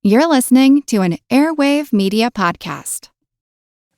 You're listening to an Airwave Media Podcast.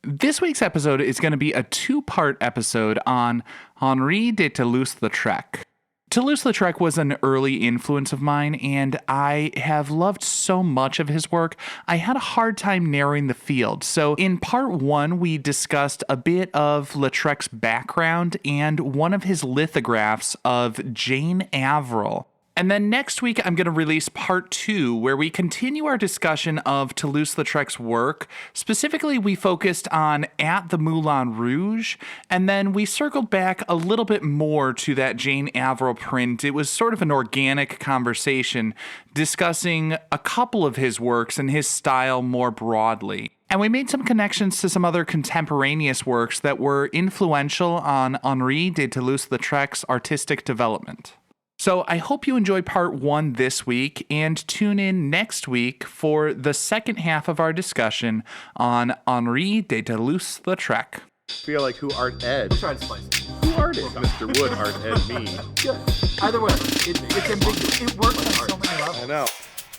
This week's episode is going to be a two-part episode on Henri de Toulouse-Lautrec. Toulouse-Lautrec was an early influence of mine, and I have loved so much of his work, I had a hard time narrowing the field. So in part one, we discussed a bit of Lautrec's background and one of his lithographs of Jane Avril. And then next week, I'm going to release part two, where we continue our discussion of Toulouse-Lautrec's work. Specifically, we focused on At the Moulin Rouge, and then we circled back a little bit more to that Jane Avril print. It was sort of an organic conversation discussing a couple of his works and his style more broadly. And we made some connections to some other contemporaneous works that were influential on Henri de Toulouse-Lautrec's artistic development. So I hope you enjoy part one this week and tune in next week for the second half of our discussion on Henri de Toulouse-Lautrec. Feel like who art Ed? Try to spice it. Who art it? Mr. Wood art Ed me. Yeah. Either way, it's ambiguous. It works on so many levels. I know.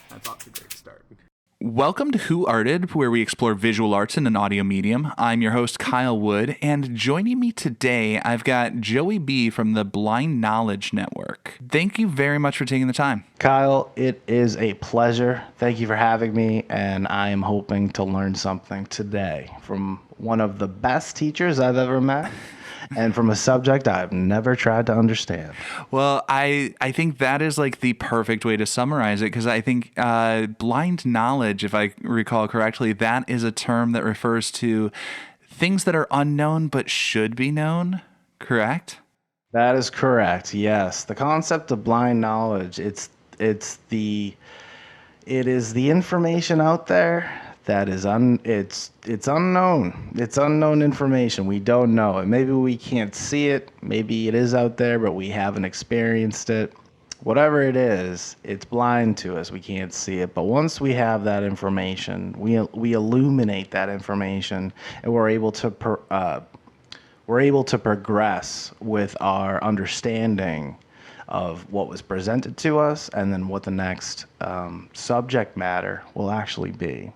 That's off to a great start. Welcome to Who Arted, where we explore visual arts in an audio medium. I'm your host, Kyle Wood, and joining me today, I've got Joey B. from the Blind Knowledge Network. Thank you very much for taking the time. Kyle, it is a pleasure. Thank you for having me, and I am hoping to learn something today from one of the best teachers I've ever met. And from a subject I've never tried to understand. Well, I think that is like the perfect way to summarize it, because I think blind knowledge, if I recall correctly, that is a term that refers to things that are unknown but should be known, correct? That is correct, yes. The concept of blind knowledge, it is the information out there that is it's unknown. It's unknown information. We don't know it. Maybe we can't see it. Maybe it is out there, but we haven't experienced it. Whatever it is, it's blind to us. We can't see it. But once we have that information, we illuminate that information, and we're able to progress with our understanding of what was presented to us, and then what the next subject matter will actually be.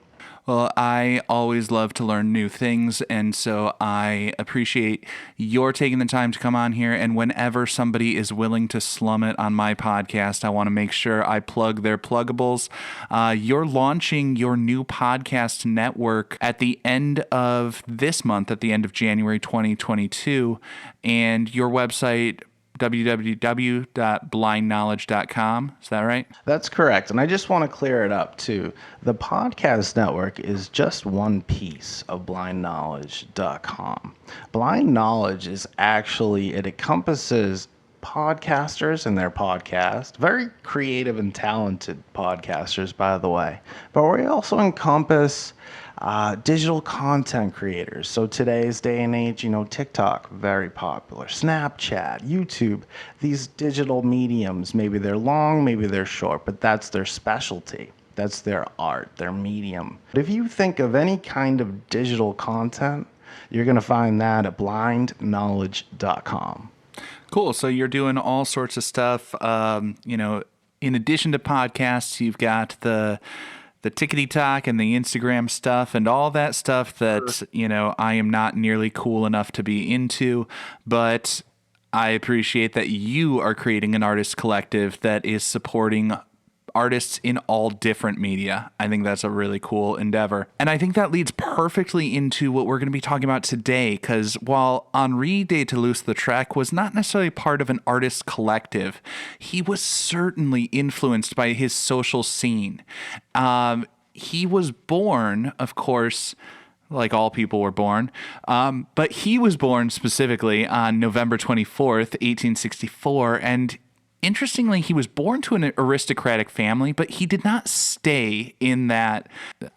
Well, I always love to learn new things, and so I appreciate your taking the time to come on here, and whenever somebody is willing to slum it on my podcast, I want to make sure I plug their pluggables. You're launching your new podcast network at the end of this month, at the end of January 2022, and your website, www.blindknowledge.com. Is that right? That's correct. And I just want to clear it up too. The podcast network is just one piece of blindknowledge.com. Blind Knowledge is actually, it encompasses podcasters and their podcast, very creative and talented podcasters, by the way. But we also encompass digital content creators. So today's day and age, TikTok, very popular, Snapchat, YouTube, these digital mediums, maybe they're long, maybe they're short, but that's their specialty. That's their art, their medium. But if you think of any kind of digital content, you're going to find that at blindknowledge.com. Cool. So you're doing all sorts of stuff. In addition to podcasts, you've got the TikTok and the Instagram stuff and all that stuff that, I am not nearly cool enough to be into, but I appreciate that you are creating an artist collective that is supporting artists in all different media. I think that's a really cool endeavor. And I think that leads perfectly into what we're going to be talking about today, because while Henri de Toulouse-Lautrec was not necessarily part of an artist collective, he was certainly influenced by his social scene. He was born, of course, like all people were born, but he was born specifically on November 24th, 1864, and interestingly, he was born to an aristocratic family, but he did not stay in that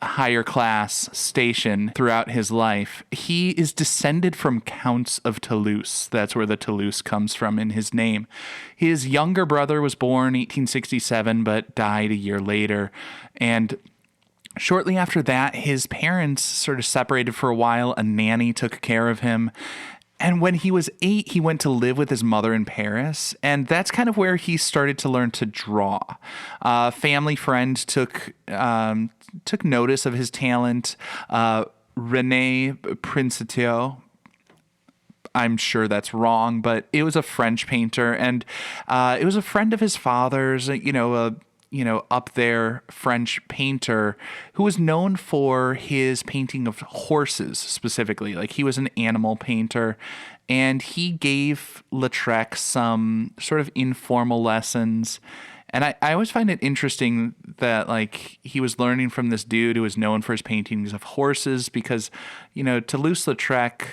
higher class station throughout his life. He is descended from Counts of Toulouse. That's where the Toulouse comes from in his name. His younger brother was born 1867, but died a year later. And shortly after that, his parents sort of separated for a while. A nanny took care of him. And when he was 8, he went to live with his mother in Paris, and that's kind of where he started to learn to draw. A family friend took notice of his talent. René Princitio, I'm sure that's wrong, but it was a French painter, and it was a friend of his father's. Up there French painter who was known for his painting of horses specifically. Like, he was an animal painter, and he gave Lautrec some sort of informal lessons. And I always find it interesting that, like, he was learning from this dude who was known for his paintings of horses because, Toulouse-Lautrec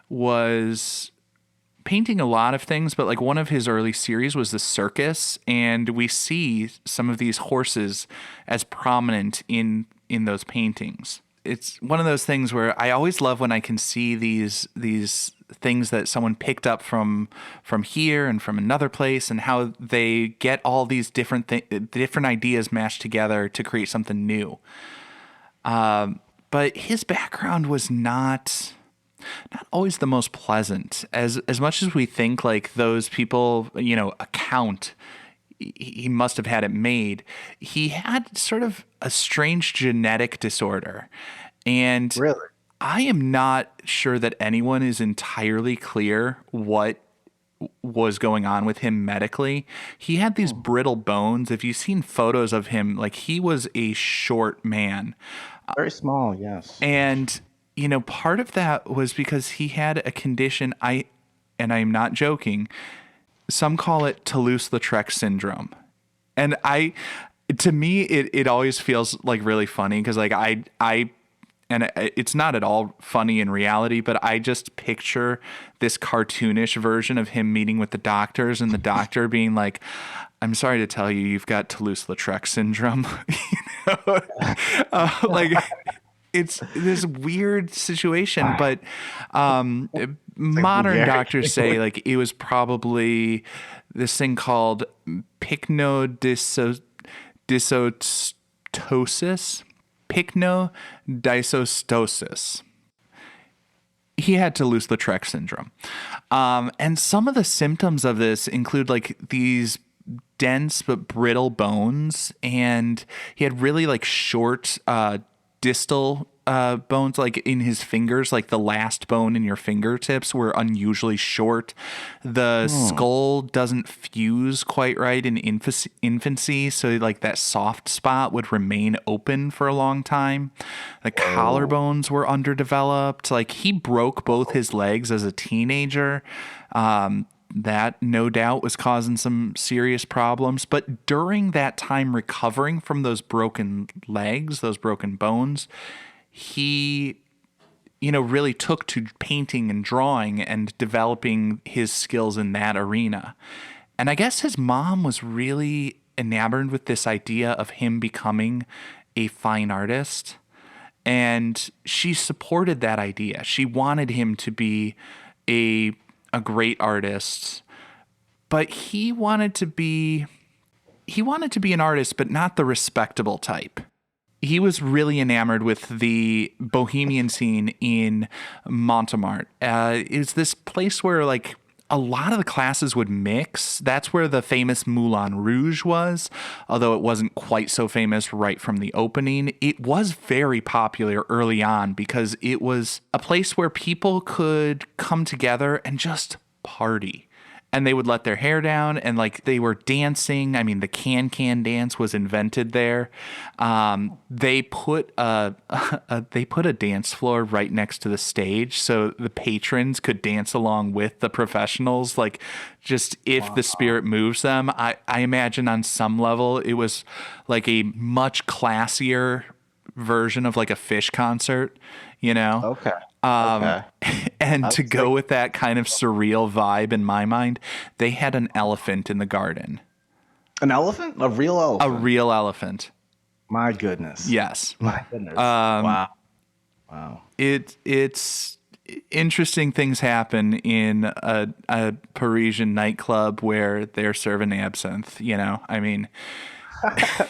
was painting a lot of things, but like one of his early series was the circus, and we see some of these horses as prominent in those paintings. It's one of those things where I always love when I can see these things that someone picked up from here and from another place, and how they get all these different ideas mashed together to create something new. But his background was not always the most pleasant. As much as we think like those people, account he must have had it made, he had sort of a strange genetic disorder. And Really? I am not sure that anyone is entirely clear what was going on with him medically. He had these brittle bones. If you've seen photos of him, like, he was a short man. Very small, yes. And part of that was because he had a condition, and I'm not joking, some call it Toulouse-Lautrec syndrome. And to me, it always feels like really funny because, like, it's not at all funny in reality, but I just picture this cartoonish version of him meeting with the doctors, and the doctor being like, "I'm sorry to tell you, you've got Toulouse-Lautrec syndrome." Like, it's this weird situation, but modern doctors say, like, it was probably this thing called pycnodysostosис. Pycnodysostosис. He had Toulouse-Lautrec syndrome. And some of the symptoms of this include, like, these dense but brittle bones, and he had really, like, short distal bones, like in his fingers, like the last bone in your fingertips were unusually short. The skull doesn't fuse quite right in infancy, so like that soft spot would remain open for a long time. The collarbones were underdeveloped. Like, he broke both his legs as a teenager. That no doubt was causing some serious problems. But during that time recovering from those broken legs, those broken bones, he, really took to painting and drawing and developing his skills in that arena. And I guess his mom was really enamored with this idea of him becoming a fine artist. And she supported that idea. She wanted him to be a great artist, but he wanted to be an artist, but not the respectable type. He was really enamored with the bohemian scene in Montmartre. It's this place where, like, a lot of the classes would mix. That's where the famous Moulin Rouge was, although it wasn't quite so famous right from the opening. It was very popular early on because it was a place where people could come together and just party. And they would let their hair down, and, like, they were dancing. I mean, the can dance was invented there. They put a dance floor right next to the stage, so the patrons could dance along with the professionals. Like, just if the spirit moves them. I imagine on some level it was like a much classier version of like a Fish concert, Okay. And to go with that kind of surreal vibe, in my mind, they had an elephant in the garden. An elephant? A real elephant? A real elephant. My goodness. Yes. My goodness. Wow. It's interesting things happen in a Parisian nightclub where they're serving absinthe, I mean...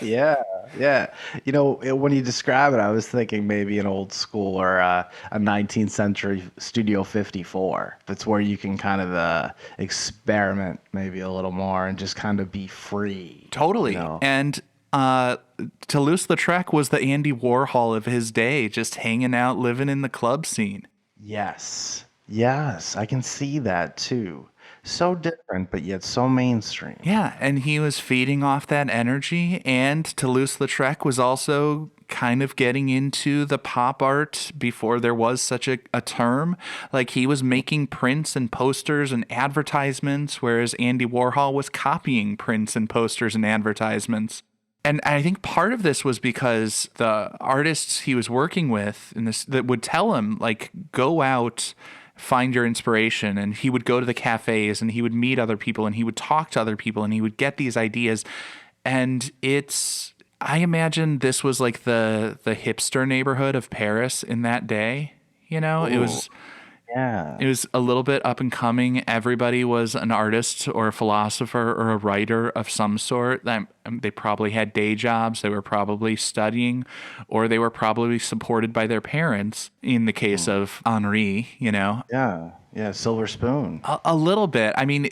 Yeah. Yeah. When you describe it, I was thinking maybe an old school or a 19th century Studio 54. That's where you can kind of experiment maybe a little more and just kind of be free. Totally. And Toulouse-Lautrec was the Andy Warhol of his day, just hanging out, living in the club scene. Yes. Yes. I can see that too. So different, but yet so mainstream. Yeah, and he was feeding off that energy, and Toulouse-Lautrec was also kind of getting into the pop art before there was such a term. Like, he was making prints and posters and advertisements, whereas Andy Warhol was copying prints and posters and advertisements. And I think part of this was because the artists he was working with in this that would tell him, like, go out, find your inspiration. And he would go to the cafes and he would meet other people and he would talk to other people and he would get these ideas. And I imagine this was like the hipster neighborhood of Paris in that day. It was a little bit up and coming. Everybody was an artist or a philosopher or a writer of some sort. They probably had day jobs. They were probably studying, or they were probably supported by their parents. In the case of Henri, Yeah, silver spoon. a little bit. I mean,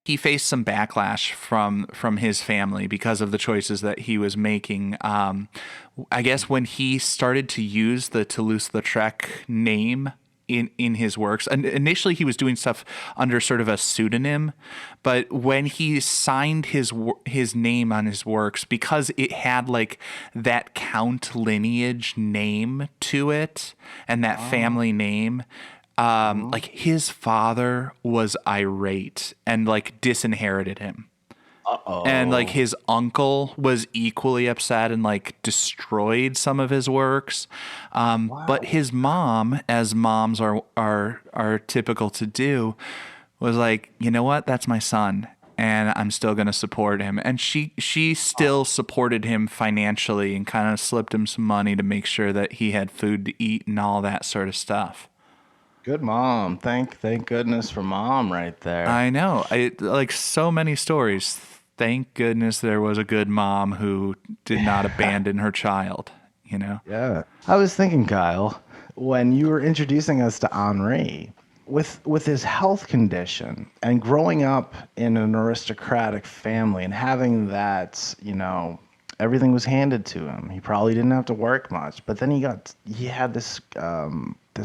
he faced some backlash from his family because of the choices that he was making. I guess when he started to use the Toulouse-Lautrec name in his works, and initially he was doing stuff under sort of a pseudonym, but when he signed his name on his works, because it had like that Count lineage name to it and that family name, like his father was irate and like disinherited him. And like his uncle was equally upset and like destroyed some of his works. But his mom, as moms are typical to do, was like, you know what? That's my son, and I'm still going to support him. And she still supported him financially and kind of slipped him some money to make sure that he had food to eat and all that sort of stuff. Good mom. Thank goodness for mom right there. I know. Like so many stories. Thank goodness there was a good mom who did not abandon her child, Yeah. I was thinking, Kyle, when you were introducing us to Henri, with his health condition and growing up in an aristocratic family and having that, everything was handed to him. He probably didn't have to work much, but then he had this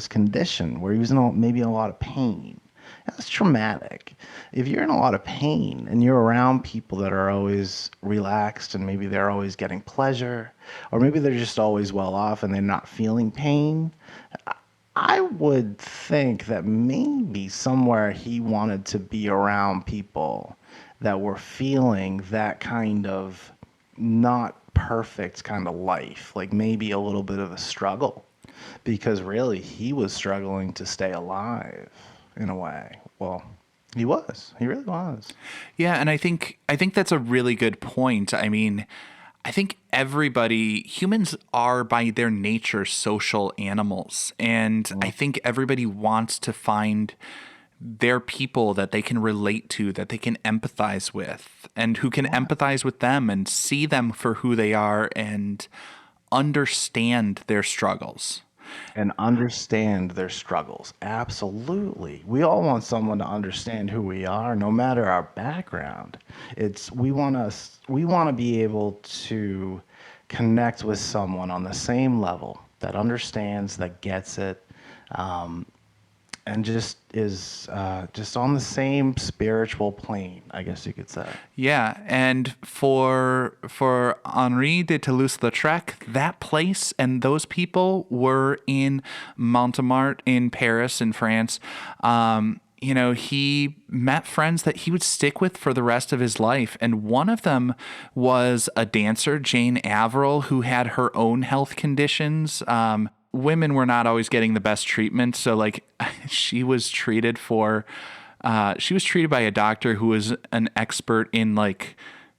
condition where he was maybe in a lot of pain. That's traumatic. If you're in a lot of pain and you're around people that are always relaxed and maybe they're always getting pleasure, or maybe they're just always well off and they're not feeling pain, I would think that maybe somewhere he wanted to be around people that were feeling that kind of not perfect kind of life, like maybe a little bit of a struggle, because really he was struggling to stay alive. In a way. Well, he really was. Yeah, and I think that's a really good point. I mean, I think humans are by their nature social animals, and I think everybody wants to find their people that they can relate to, that they can empathize with, and who can empathize with them and see them for who they are and understand their struggles. And understand their struggles. Absolutely. We all want someone to understand who we are, no matter our background. We want to be able to connect with someone on the same level that understands, that gets it, and just is just on the same spiritual plane, I guess you could say. Yeah, and for Henri de Toulouse-Lautrec, that place and those people were in Montmartre in Paris in France. He met friends that he would stick with for the rest of his life. And one of them was a dancer, Jane Avril, who had her own health conditions. Women were not always getting the best treatment. So like she was treated by a doctor who was an expert in like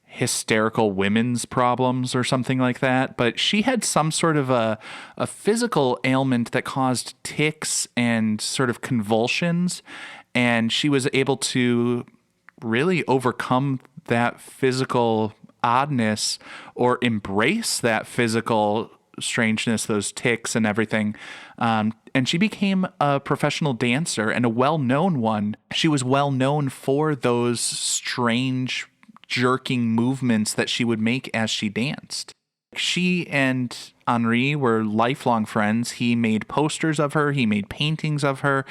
hysterical women's problems or something like that. But she had some sort of a physical ailment that caused tics and sort of convulsions. And she was able to really overcome that physical oddness or embrace that physical strangeness, those tics and everything. And she became a professional dancer, and a well-known one. She was well known for those strange jerking movements that she would make as she danced. She and Henri were lifelong friends. He made posters of her. He made paintings of her.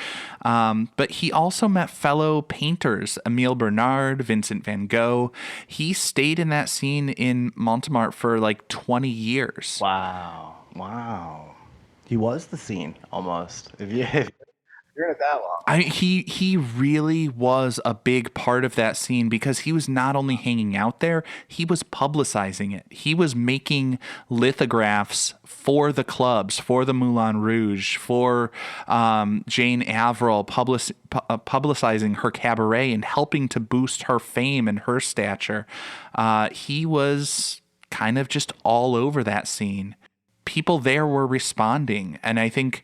But he also met fellow painters, Emile Bernard, Vincent van Gogh. He stayed in that scene in Montmartre for like 20 years. Wow. He was the scene almost. If you're in it that long. He really was a big part of that scene because he was not only hanging out there, he was publicizing it. He was making lithographs for the clubs, for the Moulin Rouge, for Jane Avril, publicizing her cabaret and helping to boost her fame and her stature. He was kind of just all over that scene. People there were responding, and I think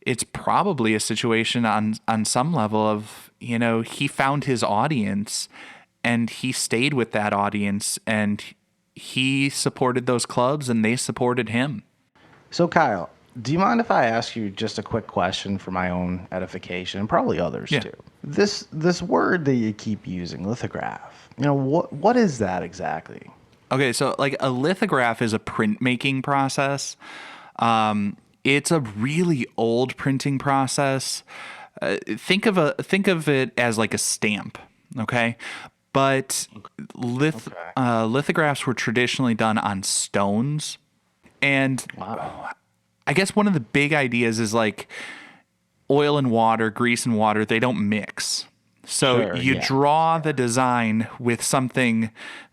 it's probably a situation on some level of, he found his audience and he stayed with that audience, and he supported those clubs and they supported him. So Kyle, do you mind if I ask you just a quick question for my own edification, and probably others too? This word that you keep using, lithograph, what is that exactly? Okay, so like a lithograph is a printmaking process. It's a really old printing process. Think of it as like a stamp, okay? But lithographs were traditionally done on stones, and I guess one of the big ideas is like oil and water, grease and water, they don't mix. So you draw the design with something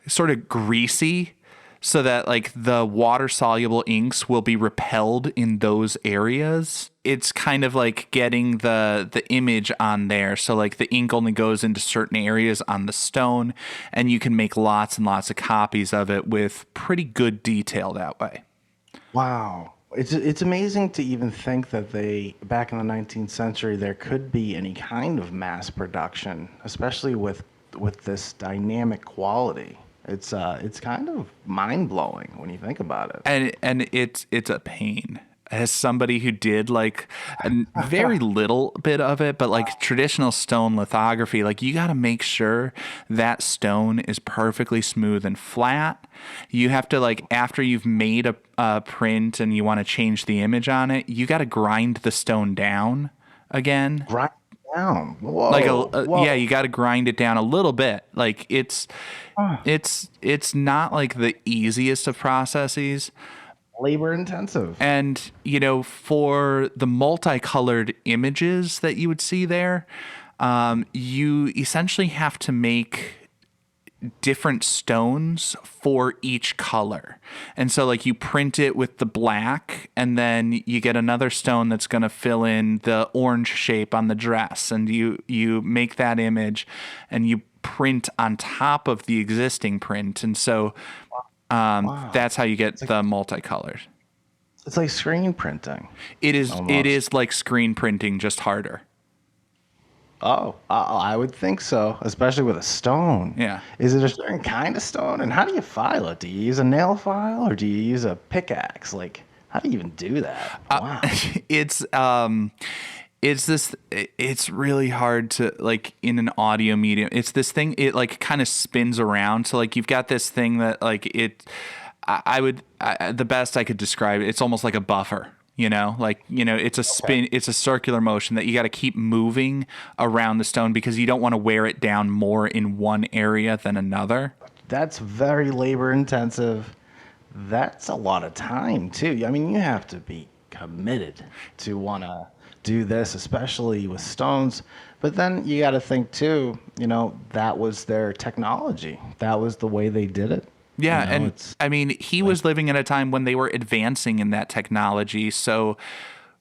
sort of greasy, so that like the water soluble inks will be repelled in those areas. It's kind of like getting the image on there. So like the ink only goes into certain areas on the stone, and you can make lots and lots of copies of it with pretty good detail that way. Wow. It's amazing to even think that back in the 19th century, there could be any kind of mass production, especially with this dynamic quality. It's kind of mind-blowing when you think about it. And it's a pain. As somebody who did like a very little bit of it, but like traditional stone lithography, like you got to make sure that stone is perfectly smooth and flat. You have to, like, after you've made a print and you want to change the image on it, you got to grind the stone down again. Grind down. Whoa. Like Whoa. yeah, you got to grind it down a little bit. Like it's not like the easiest of processes. Labor intensive. And, for the multicolored images that you would see there, you essentially have to make different stones for each color. And so like you print it with the black, and then you get another stone that's going to fill in the orange shape on the dress, and you make that image and you print on top of the existing print. And so that's how you get the multicolored. It's like screen printing. It is. Almost. It is like screen printing, just harder. Oh, I would think so, especially with a stone. Yeah. Is it a certain kind of stone? And how do you file it? Do you use a nail file or do you use a pickaxe? Like, how do you even do that? Wow. It's really hard to, like, in an audio medium. It's this thing, it like kind of spins around. So like you've got this thing that like the best I could describe it, it's almost like a buffer, it's a spin, it's a circular motion that you got to keep moving around the stone because you don't want to wear it down more in one area than another. That's very labor intensive. That's a lot of time too. I mean, you have to be committed to want to do this, especially with stones. But then you got to think too, that was their technology. That was the way they did it. Yeah, and I mean, he was living at a time when they were advancing in that technology. So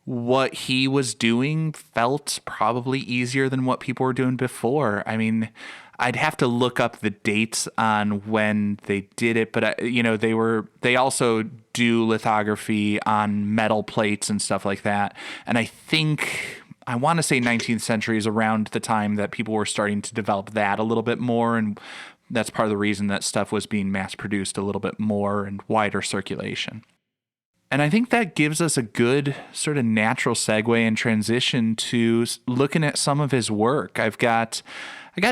what he was doing felt probably easier than what people were doing before. I mean, I'd have to look up the dates on when they did it, but they also do lithography on metal plates and stuff like that. And I want to say 19th century is around the time that people were starting to develop that a little bit more and that's part of the reason that stuff was being mass produced a little bit more and wider circulation. And I think that gives us a good sort of natural segue and transition to looking at some of his work. I got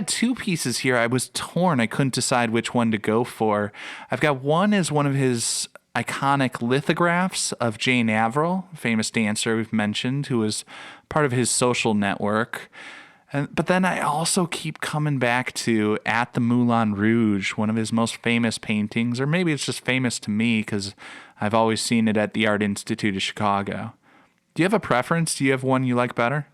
two pieces here. I was torn. I couldn't decide which one to go for. I've got one is one of his iconic lithographs of Jane Avril, a famous dancer we've mentioned, who was part of his social network. But then I also keep coming back to At the Moulin Rouge, one of his most famous paintings, or maybe it's just famous to me because I've always seen it at the Art Institute of Chicago. Do you have a preference? Do you have one you like better?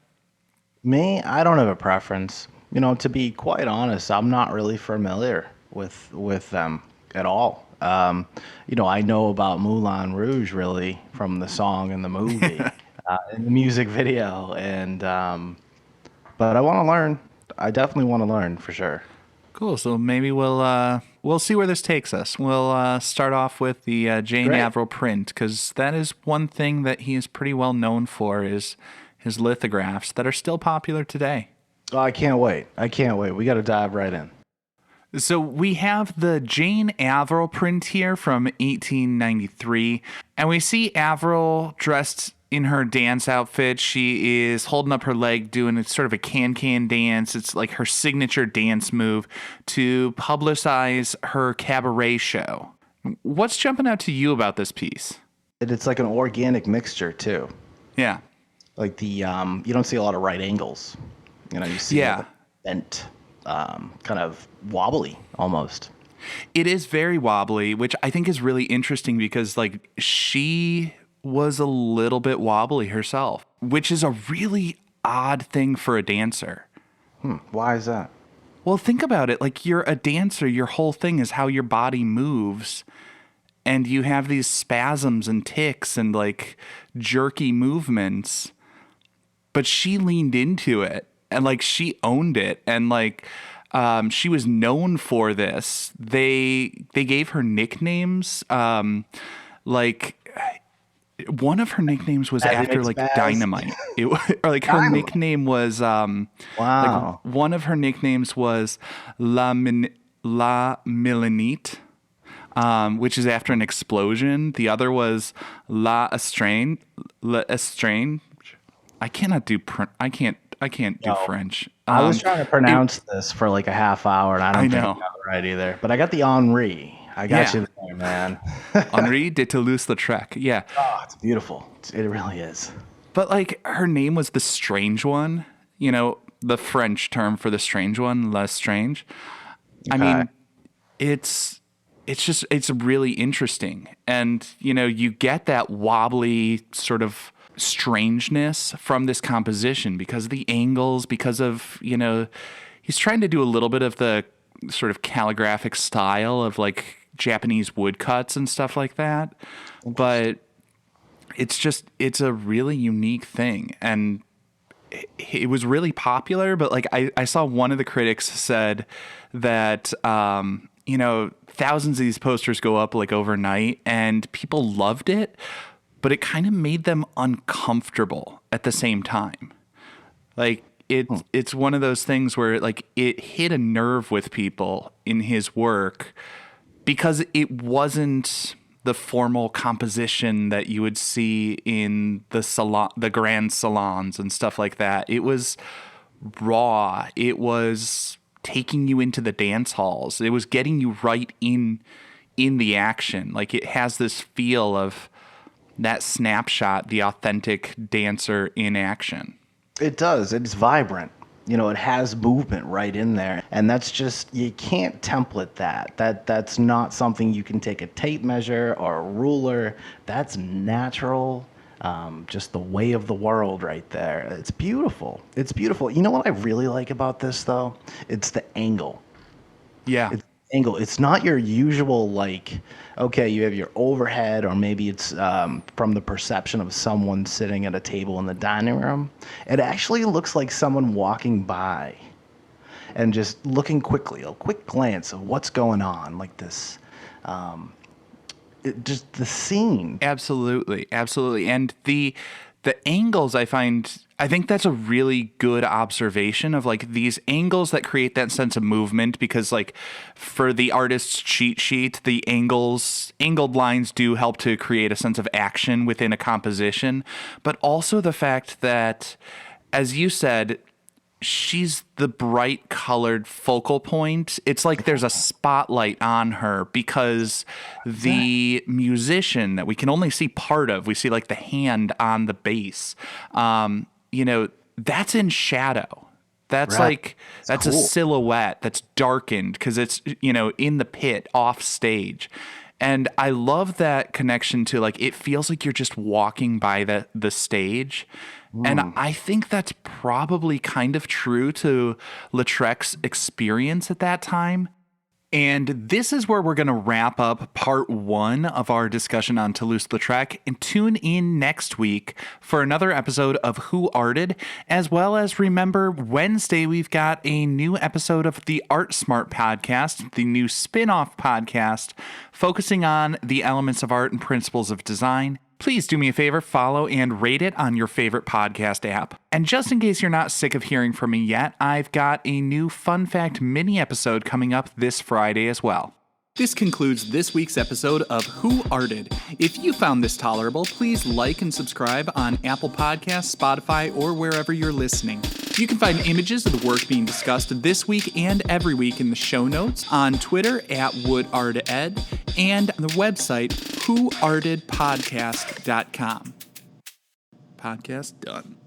Me, I don't have a preference. To be quite honest, I'm not really familiar with them at all. I know about Moulin Rouge really from the song and the movie, and the music video, and but I want to learn. I definitely want to learn for sure. Cool. So maybe we'll see where this takes us. We'll start off with the Jane Avril print, because that is one thing that he is pretty well known for, is his lithographs that are still popular today. Oh, I can't wait. We got to dive right in. So we have the Jane Avril print here from 1893, and we see Avril dressed in her dance outfit. She is holding up her leg, doing sort of a can-can dance. It's like her signature dance move to publicize her cabaret show. What's jumping out to you about this piece? It's like an organic mixture too. Yeah. Like you don't see a lot of right angles. You see like bent, kind of wobbly almost. It is very wobbly, which I think is really interesting because like she was a little bit wobbly herself, which is a really odd thing for a dancer. Why is that? Well, think about it. Like, you're a dancer, your whole thing is how your body moves, and you have these spasms and tics and like jerky movements, but she leaned into it and like she owned it, and like she was known for this. They gave her nicknames, like one of her nicknames was after like Dynamite. Or like her nickname was wow. Like one of her nicknames was La Milanite, which is after an explosion. The other was La Estrange. I cannot do I can't do French. I was trying to pronounce this for like a half hour, and I don't think I got it right either. But I got the Henri. I got you there, man. Henri de Toulouse-Lautrec. Yeah. Oh, it's beautiful. It really is. But like her name was the strange one, the French term for the strange one, La Strange. Okay. I mean, it's really interesting. And, you get that wobbly sort of strangeness from this composition because of the angles, because of, he's trying to do a little bit of the sort of calligraphic style of like Japanese woodcuts and stuff like that. But it's a really unique thing. And it was really popular, but like I saw one of the critics said that, thousands of these posters go up like overnight and people loved it, but it kind of made them uncomfortable at the same time. Like it's one of those things where like it hit a nerve with people in his work because it wasn't the formal composition that you would see in the grand salons and stuff like that. It was raw. It was taking you into the dance halls. It was getting you right in the action. Like it has this feel of that snapshot, the authentic dancer in action. It does. It's vibrant. It has movement right in there. And that's just, you can't template that. That's not something you can take a tape measure or a ruler. That's natural. Just the way of the world right there. It's beautiful. It's beautiful. You know what I really like about this, though? It's the angle. Yeah. It's the angle. It's not your usual, like, okay, you have your overhead, or maybe it's from the perception of someone sitting at a table in the dining room. It actually looks like someone walking by and just looking quickly, a quick glance of what's going on, like this. Just the scene. Absolutely. And the the angles I think that's a really good observation of like these angles that create that sense of movement, because like for the artist's cheat sheet, the angled lines do help to create a sense of action within a composition, but also the fact that, as you said, she's the bright colored focal point. It's like there's a spotlight on her because the musician that we can only see part of, we see like the hand on the bass, that's in shadow. That's like, that's cool. A silhouette that's darkened because it's, in the pit off stage. And I love that connection to like, it feels like you're just walking by the stage. And I think that's probably kind of true to Lautrec's experience at that time. And this is where we're going to wrap up part 1 of our discussion on Toulouse-Lautrec, and tune in next week for another episode of Who Arted, as well as remember Wednesday we've got a new episode of the Art Smart podcast, the new spin-off podcast focusing on the elements of art and principles of design. Please do me a favor, follow and rate it on your favorite podcast app. And just in case you're not sick of hearing from me yet, I've got a new Fun Fact mini episode coming up this Friday as well. This concludes this week's episode of Who Arted. If you found this tolerable, please like and subscribe on Apple Podcasts, Spotify, or wherever you're listening. You can find images of the work being discussed this week and every week in the show notes, on Twitter at WoodArtEd, and on the website whoartedpodcast.com. Podcast done.